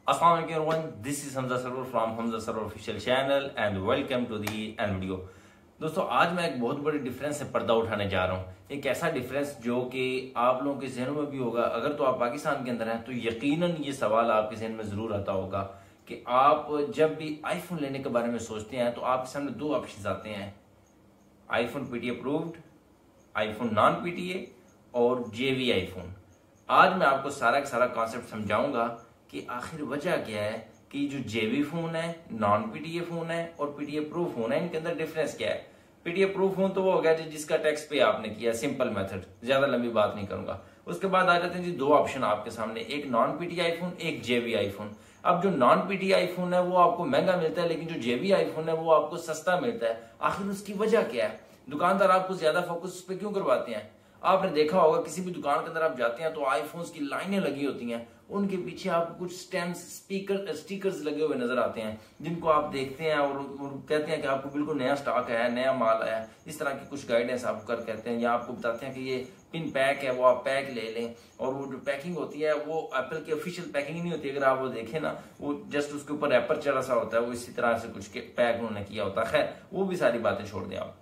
Assalamu alaikum everyone, this is Hamza Sarwar from Hamza Sarwar official channel and welcome to the end video। दोस्तों आज मैं एक बहुत बड़ी डिफरेंस से पर्दा उठाने जा रहा हूँ। एक ऐसा डिफरेंस जो कि आप लोगों के जहनों में भी होगा। अगर तो आप पाकिस्तान के अंदर हैं तो यकीनन ये सवाल आपके जहन में जरूर आता होगा कि आप जब भी आईफोन लेने के बारे में सोचते हैं तो आपके सामने दो ऑप्शन आते हैं, iPhone PTA approved, iPhone non PTA और जेवी आईफोन। आज मैं आपको सारा का सारा कॉन्सेप्ट समझाऊंगा कि आखिर वजह क्या है कि जो जेवी फोन है, नॉन पीटीए फोन है और पीटीए प्रूव फोन है, इनके अंदर डिफरेंस क्या है। पीटीए प्रूव फोन तो वो हो गया जिसका टैक्स पे आपने किया, सिंपल मेथड, ज्यादा लंबी बात नहीं करूंगा। उसके बाद आ जाते हैं जी दो ऑप्शन आपके सामने, एक नॉन पीटीए आईफोन, एक जेवी आईफोन। अब जो नॉन पीटीए आईफोन है वो आपको महंगा मिलता है, लेकिन जो जेवी आईफोन है वो आपको सस्ता मिलता है। आखिर उसकी वजह क्या है? दुकानदार आपको ज्यादा फोकस उस पर क्यों करवाते हैं? आपने देखा होगा किसी भी दुकान के अंदर आप जाते हैं तो आईफोन्स की लाइनें लगी होती हैं, उनके पीछे आपको कुछ स्टैम्प स्टिकर्स लगे हुए नजर आते हैं, जिनको आप देखते हैं और कहते हैं कि आपको बिल्कुल नया स्टॉक आया, नया माल आया। इस तरह की कुछ गाइडेंस आपको कर कहते हैं, या आपको बताते हैं कि ये पिन पैक है, वो आप पैक ले लें। और वो जो पैकिंग होती है वो एप्पल की ऑफिशियल पैकिंग नहीं होती। अगर आप वो देखें ना, वो जस्ट उसके ऊपर रैपर चढ़ा सा होता है, वो इसी तरह से कुछ पैक उन्होंने किया होता है। खैर वो भी सारी बातें छोड़ दें आप।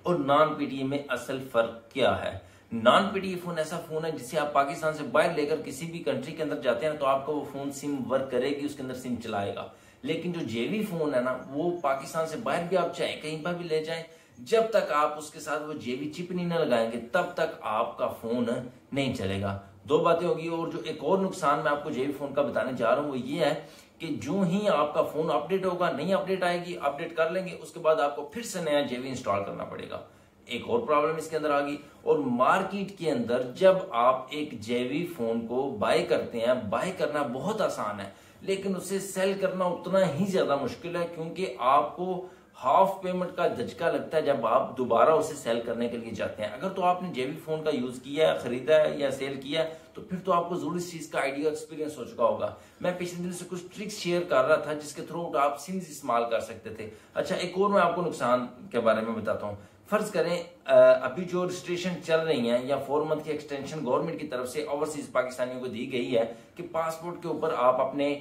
और नॉन पीटीए में असल फर्क क्या है? नॉन पीटीए फोन ऐसा फोन है जिसे आप पाकिस्तान से बाहर लेकर किसी भी कंट्री के अंदर जाते हैं तो आपका वो फोन सिम वर्क करेगी, उसके अंदर सिम चलाएगा। लेकिन जो जेवी फोन है ना, वो पाकिस्तान से बाहर भी आप चाहें कहीं पर भी ले जाएं, जब तक आप उसके साथ वो जेवी चिप नहीं ना लगाएंगे तब तक आपका फोन नहीं चलेगा। दो बातें होगी। और जो एक और नुकसान मैं आपको जेवी फोन का बताने जा रहा हूं वो ये है कि जो ही आपका फोन अपडेट होगा, नई अपडेट आएगी, अपडेट कर लेंगे, उसके बाद आपको फिर से नया जेवी इंस्टॉल करना पड़ेगा। एक और प्रॉब्लम इसके अंदर आ गई। और मार्केट के अंदर जब आप एक जेवी फोन को बाय करते हैं, बाय करना बहुत आसान है, लेकिन उसे सेल करना उतना ही ज्यादा मुश्किल है, क्योंकि आपको हाफ पेमेंट का झटका लगता है जब आप दोबारा उसे सेल करने के लिए जाते हैं। अगर तो आपने जेवी फोन का यूज किया है, खरीदा है या सेल किया है, तो फिर तो आपको जरूर इस चीज का आइडिया एक्सपीरियंस हो चुका होगा। मैं पिछले दिन से कुछ ट्रिक्स शेयर कर रहा था जिसके थ्रू आप सिम्स इस्तेमाल कर सकते थे। अच्छा, एक और मैं आपको नुकसान के बारे में बताता हूँ। फर्ज करें अभी जो रजिस्ट्रेशन चल रही है या 4 मंथ की एक्सटेंशन गवर्नमेंट की तरफ से ओवरसीज पाकिस्तानियों को दी गई है कि पासपोर्ट के ऊपर आप अपने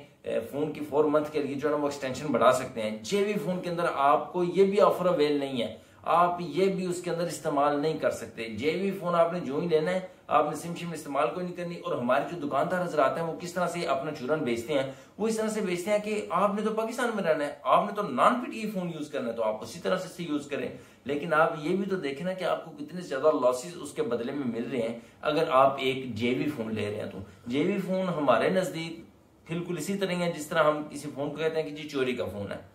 फोन की 4 मंथ के लिए जो है वो एक्सटेंशन बढ़ा सकते हैं। जेवी फोन के अंदर आपको ये भी ऑफर अवेल नहीं है, आप ये भी उसके अंदर इस्तेमाल नहीं कर सकते। जेवी फोन आपने जो ही लेना है, आपने सिम शिम इस्तेमाल कोई नहीं करनी। और हमारे जो दुकानदार हजरात हैं वो किस तरह से अपना चूरन बेचते हैं, वो इस तरह से बेचते हैं कि आपने तो पाकिस्तान में रहना है, आपने तो नॉन पीटीए फोन यूज करना है, तो आप उसी तरह से यूज करें। लेकिन आप ये भी तो देखें ना कि आपको कितने ज्यादा लॉसेस उसके बदले में मिल रहे हैं अगर आप एक जेवी फोन ले रहे हैं। तो जेवी फोन हमारे नजदीक बिल्कुल इसी तरह है जिस तरह हम किसी फोन को कहते हैं कि जी चोरी का फोन है।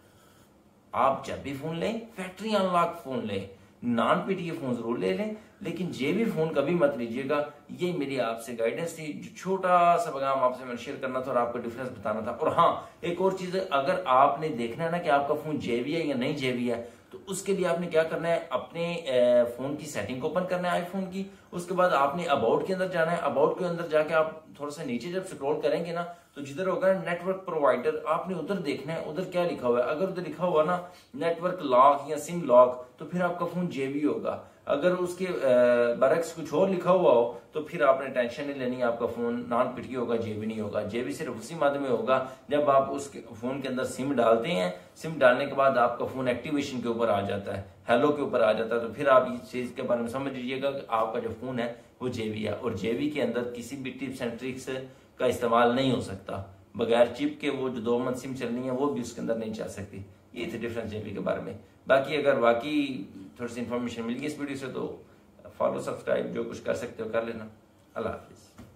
आप जब भी फोन लें फैक्ट्री अनलॉक फोन लें, नॉन पीटीए फोन जरूर ले लें, लेकिन जेवी फोन कभी मत लीजिएगा। ये मेरी आपसे गाइडेंस थी, जो छोटा सा पैगाम आपसे मैंने शेयर करना था और आपको डिफरेंस बताना था। और हाँ, एक और चीज, अगर आपने देखना है ना कि आपका फोन जेवी है या नहीं जेवी है, तो उसके लिए आपने क्या करना है, अपने फोन की सेटिंग को ओपन करना है आईफोन की। उसके बाद आपने अबाउट के अंदर जाना है। अबाउट के अंदर जाके आप थोड़ा सा नीचे जब स्क्रॉल करेंगे ना, तो जिधर होगा नेटवर्क प्रोवाइडर, आपने उधर देखना है उधर क्या लिखा हुआ है। अगर उधर लिखा हुआ ना नेटवर्क लॉक या सिम लॉक, तो फिर आपका फोन जेवी होगा। अगर उसके बरक्स कुछ और लिखा हुआ हो तो फिर आपने टेंशन नहीं लेनी, आपका फोन नॉन पीटीए होगा, जेवी नहीं होगा। जेवी सिर्फ उसी माध्यम में होगा जब आप उसके फोन के अंदर सिम डालते हैं। सिम डालने के बाद आपका फोन एक्टिवेशन के ऊपर आ जाता है, हेलो के ऊपर आ जाता है, तो फिर आप इस चीज के बारे में समझ लीजिएगा कि आपका जो फोन है वो जेवी है। और जेवी के अंदर किसी भी टिप्स एंड ट्रिक्स का इस्तेमाल नहीं हो सकता, बगैर चिप के वो जो 2 मंथ सिम चलनी है वो भी उसके अंदर नहीं चल सकती। ये थे डिफरेंस जेवी के बारे में। बाकी अगर बाकी थोड़ी सी इन्फॉर्मेशन मिल गई इस वीडियो से तो फॉलो सब्सक्राइब जो कुछ कर सकते हो कर लेना। अल्लाह हाफिज।